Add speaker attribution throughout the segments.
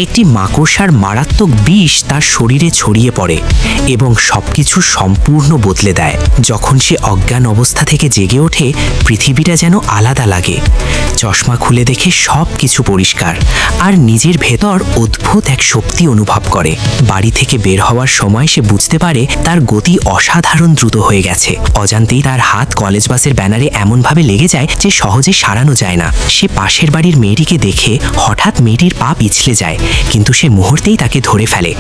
Speaker 1: একটি মাকড়সার মারাত্মক বিষ তার শরীরে ছড়িয়ে পড়ে এবং সবকিছু সম্পূর্ণ বদলে দেয়। যখন সে অজ্ঞান অবস্থা থেকে জেগে ওঠে, পৃথিবীটা যেন আলাদা লাগে। চশমা খুলে দেখে সব কিছু পরিষ্কার, আর নিজের ভেতর অদ্ভুত এক শক্তি অনুভব করে। বাড়ি থেকে বের হওয়ার সময় সে বুঝতে পারে তার গতি অসাধারণ দ্রুত হয়ে গেছে। অজান্তেই তার হাত কলেজ বাসের ব্যানারে এমনভাবে লেগে যায় যে সহজে সারানো যায় না। সে পাশের বাড়ির মেয়েটিকে দেখে হঠাৎ মেয়েটির পা পিছলে যায়, কিন্তু সে মুহূর্তেই তাকে ধরে ফেলে।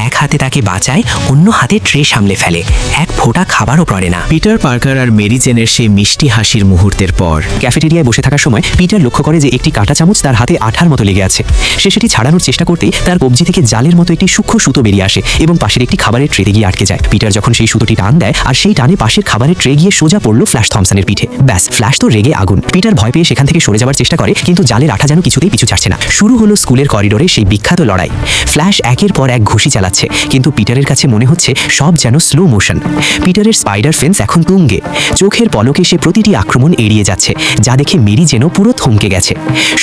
Speaker 1: এক হাতে তাকে বাঁচায়, অন্য হাতে ট্রে সামলে ফেলে। এক ফোঁটা খাবারও পড়ে না।
Speaker 2: পিটার পার্কার আর মেরি জেনের সেই মিষ্টি হাসির মুহূর্তের পর
Speaker 3: ক্যাফেটেরিয়ায় বসে থাকার সময় পিটার লক্ষ্য করে যে একটি কাঁটা চামচ তার হাতে আঠার মতো লেগে আছে। সে সেটি ছাড়ানোর চেষ্টা করতেই তার কবজি থেকে জালের মতো একটি সূক্ষ্ম সুতো বেরিয়ে আসে এবং পাশের একটি খাবারের ট্রেতে গিয়ে আটকে যায়। পিটার যখন সেই সুতোটি টান দেয় আর সেই টানে পাশের খাবারের ট্রে গিয়ে সোজা পড়ল ফ্ল্যাশ থমসনের পিঠে। ব্যাস, ফ্ল্যাশ তো রেগে আগুন। পিটার ভয় পেয়ে সেখান থেকে সরে যাওয়ার চেষ্টা করে, কিন্তু জালের আঠা যেন কিছুতেই পিছু ছাড়ছে না। শুরু হলো স্কুলের করিডোরে সেই বিখ্যাত লড়াই। ফ্ল্যাশ একের পর এক ঘুষি চালাচ্ছে, কিন্তু পিটারের কাছে মনে হচ্ছে সব যেন স্লো মোশন। পিটারের স্পাইডার ফেন্স এখন তুঙ্গে। চোখের পলকে সে প্রতিটি আক্রমণ এড়িয়ে যাচ্ছে, যা দেখে মেরি যেন পুরো থমকে গেছে।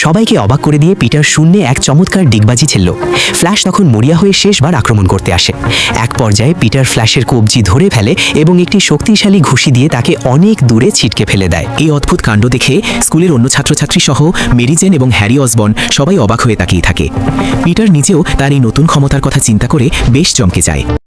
Speaker 3: সবাইকে অবাক করে দিয়ে পিটার শূন্যে এক চমৎকার ডিগবাজি ছিল। ফ্ল্যাশ তখন মরিয়া হয়ে শেষবার আক্রমণ করতে আসে। এক পর্যায়ে পিটার ফ্ল্যাশের কবজি ধরে ফেলে এবং একটি শক্তিশালী ঘুষি দিয়ে তাকে অনেক দূরে ছিটকে ফেলে দেয়।
Speaker 2: এই অদ্ভুত কাণ্ড দেখে স্কুলের অন্য ছাত্রছাত্রী সহ মেরি জেন এবং হ্যারি অসবর্ন সবাই অবাক হয়ে তাকিয়ে থাকে। পিটার নিজেও তার এই নতুন ক্ষমতার কথা চিন্তা করে বেশ চমকে যায়।